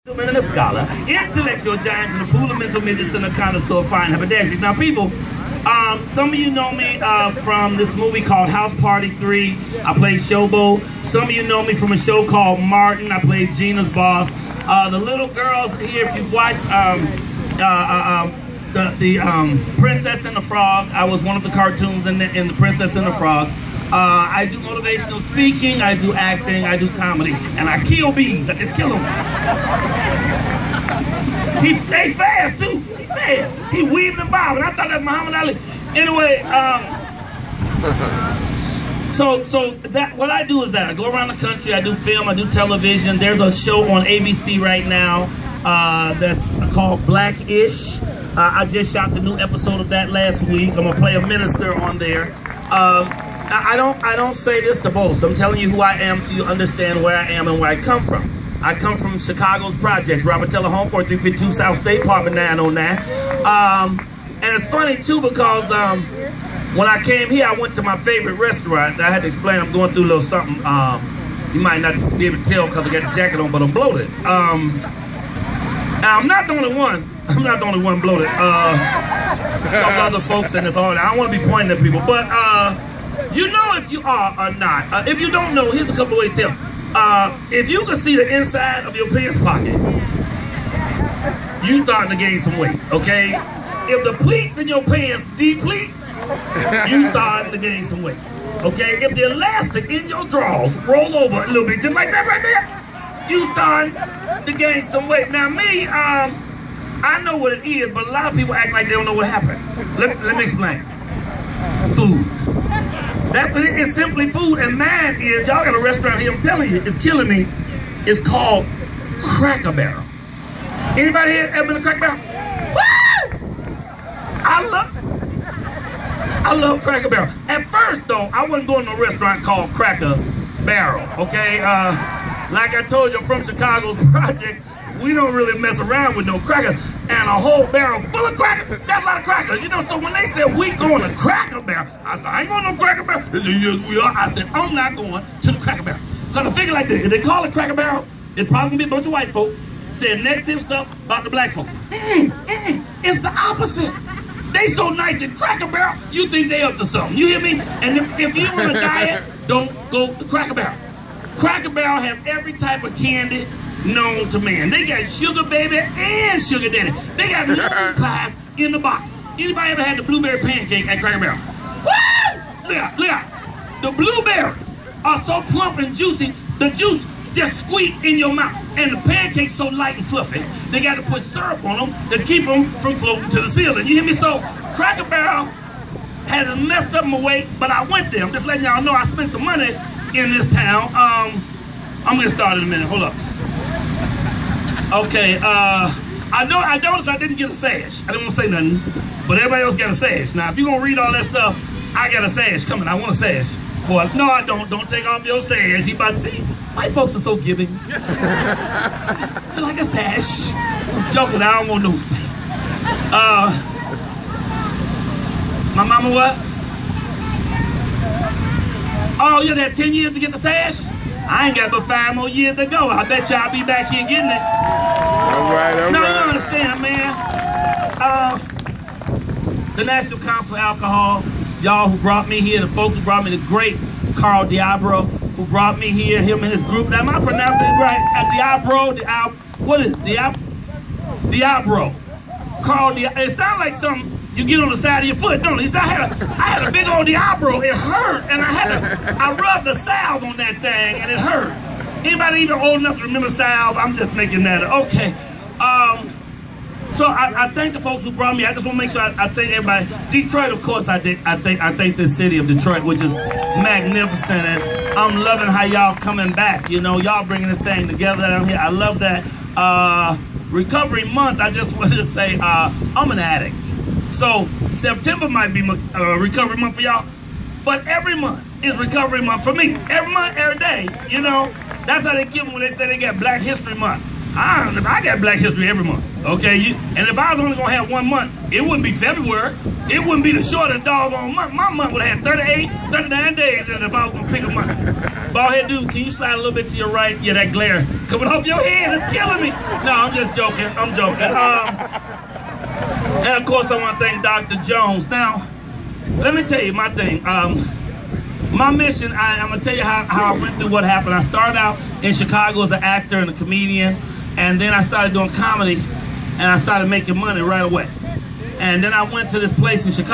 And a scholar, intellectual giants in the pool of mental midgets and a connoisseur of fine haberdasheries. Now, people, some of you know me from this movie called House Party 3. I played Showbo. Some of you know me from a show called Martin. I played Gina's boss. The little girls here, if you've watched the Princess and the Frog, I was one of the cartoons in the Princess and the Frog. I do motivational speaking, I do acting, I do comedy, and I kill bees. I just kill them. He fast too. He fast. He weaving and bobbing. I thought that was Muhammad Ali. Anyway, so that what I do is that I go around the country. I do film. I do television. There's a show on ABC right now that's called Black-ish. I just shot the new episode of that last week. I'm gonna play a minister on there. I don't say this to boast. I'm telling you who I am so you understand where I am and where I come from. I come from Chicago's projects, Robert Teller Home, 4352 South State, Apartment 909. And it's funny too because when I came here, I went to my favorite restaurant. I had to explain, I'm going through a little something. You might not be able to tell because I got the jacket on, but I'm bloated. Now, I'm not the only one. I'm not the only one bloated. Some other folks in this audience. I don't want to be pointing at people, but you know if you are or not. If you don't know, here's a couple ways to tell. If you can see the inside of your pants pocket, you starting to gain some weight, okay? If the pleats in your pants deplete, you starting to gain some weight, okay? If the elastic in your drawers roll over a little bit, just like that right there, you starting to gain some weight. Now me, I know what it is, but a lot of people act like they don't know what happened. Let me explain. Food. That's what it is, simply food. And mine is, y'all got a restaurant here, I'm telling you, it's killing me. It's called Cracker Barrel. Anybody here ever been to Cracker Barrel? Woo! I love Cracker Barrel. At first though, I wasn't going to a restaurant called Cracker Barrel, okay? Like I told you, I'm from Chicago's projects. We don't really mess around with no crackers. And a whole barrel full of crackers, that's a lot of crackers. You know, so when they said, we going to Cracker Barrel, I said, I ain't going to no Cracker Barrel. They said, yes, we are. I said, I'm not going to the Cracker Barrel. Because I figure like this, if they call it Cracker Barrel, it's probably going to be a bunch of white folk saying negative stuff about the black folk. It's the opposite. They so nice at Cracker Barrel, you think they up to something. You hear me? And if you on a diet, don't go to Cracker Barrel. Cracker Barrel has every type of candy known to man. They got sugar baby and sugar daddy. They got moon pies in the box. Anybody ever had the blueberry pancake at Cracker Barrel? Woo! Look out. The blueberries are so plump and juicy, the juice just squeak in your mouth. And the pancake's so light and fluffy, they got to put syrup on them to keep them from floating to the ceiling. You hear me? So Cracker Barrel has messed up my weight, but I went there. I'm just letting y'all know I spent some money in this town. I'm gonna start in a minute. Hold up. Okay, I noticed I didn't get a sash. I didn't want to say nothing, but everybody else got a sash. Now, if you're gonna read all that stuff, I got a sash coming. I want a sash. No, I don't. Don't take off your sash. You about to see, white folks are so giving. They're like a sash. I'm joking. I don't want no sash. My mama what? Oh, you had 10 years to get the sash? I ain't got but 5 more years to go. I bet you I'll be back here getting it. All right. Now, you understand, man. The National Council for Alcohol, y'all who brought me here, the folks who brought me, the great Carl Diabro, who brought me here, him and his group. Now, am I pronouncing it right? What is it? Diabro. Carl Diabro. It sounds like something you get on the side of your foot, don't it? I had a big old Diablo. It hurt, and I rubbed the salve on that thing, and it hurt. Anybody even old enough to remember salve? I'm just making that up. Okay. So I thank the folks who brought me. I just want to make sure I thank everybody. Detroit, of course, I thank this city of Detroit, which is magnificent, and I'm loving how y'all coming back. You know, y'all bringing this thing together down here. I love that. Recovery month. I just wanted to say I'm an addict. So September might be recovery month for y'all, but every month is recovery month for me. Every month, every day, you know. That's how they kill me when they say they got Black History Month. I got Black History every month, okay? And if I was only gonna have 1 month, it wouldn't be February. It wouldn't be the shortest doggone month. My month would have 38, 39 days in it if I was gonna pick a month. Bald head dude, can you slide a little bit to your right? Yeah, that glare coming off your head is killing me. No, I'm just joking. I'm joking. And of course, I want to thank Dr. Jones. Now, let me tell you my thing. My mission, I'm gonna tell you how I went through what happened. I started out in Chicago as an actor and a comedian, and then I started doing comedy, and I started making money right away. And then I went to this place in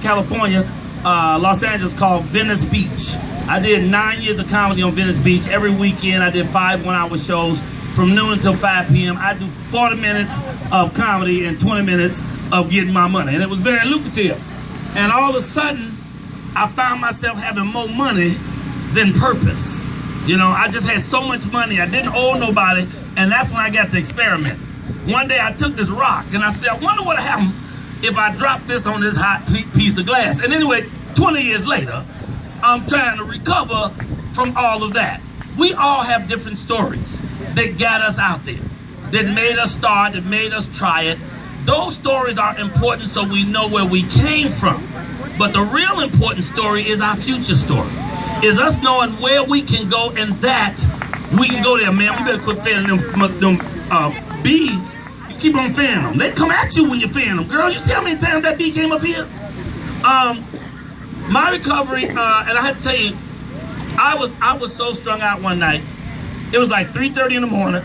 California, Los Angeles, called Venice Beach. I did 9 years of comedy on Venice Beach. Every weekend, I did 5 one-hour shows from noon until 5 p.m. I do 40 minutes of comedy and 20 minutes of getting my money, and it was very lucrative. And all of a sudden, I found myself having more money than purpose. You know, I just had so much money. I didn't owe nobody, and that's when I got to experiment. One day I took this rock, and I said, I wonder what would happen if I dropped this on this hot piece of glass. And anyway, 20 years later, I'm trying to recover from all of that. We all have different stories that got us out there, that made us start, that made us try it. Those stories are important so we know where we came from. But the real important story is our future story. Is us knowing where we can go, and that we can go there, man. We better quit fanning them bees. You keep on fanning them. They come at you when you fan them. Girl, you see how many times that bee came up here? My recovery, and I had to tell you, I was so strung out one night. It was like 3:30 in the morning,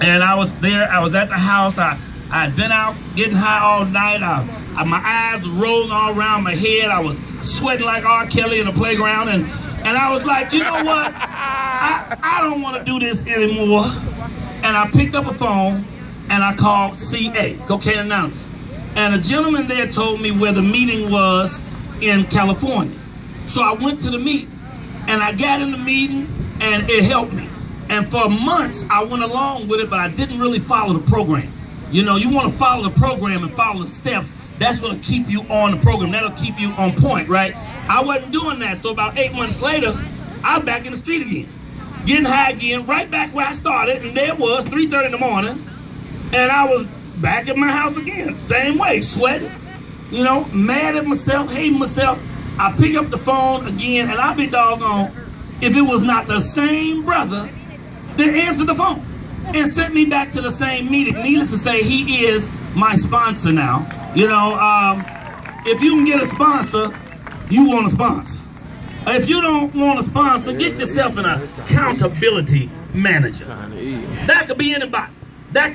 and I was there. I was at the house. I'd been out getting high all night. My eyes were rolling all around my head. I was sweating like R. Kelly in the playground, and I was like, you know what? I don't want to do this anymore. And I picked up a phone and I called CA, Cocaine Anonymous. And a gentleman there told me where the meeting was in California. So I went to the meeting, and I got in the meeting, and it helped me. And for months, I went along with it, but I didn't really follow the program. You know, you want to follow the program and follow the steps. That's going to keep you on the program. That'll keep you on point, right? I wasn't doing that. So about 8 months later, I was back in the street again, getting high again, right back where I started. And there it was, 3:30 in the morning. And I was back at my house again, same way, sweating, you know, mad at myself, hating myself. I pick up the phone again, and I'll be doggone if it was not the same brother that answered the phone and sent me back to the same meeting. Needless to say, he is my sponsor now. You know, if you can get a sponsor, you want a sponsor. If you don't want a sponsor, get yourself an accountability manager. That could be anybody. That could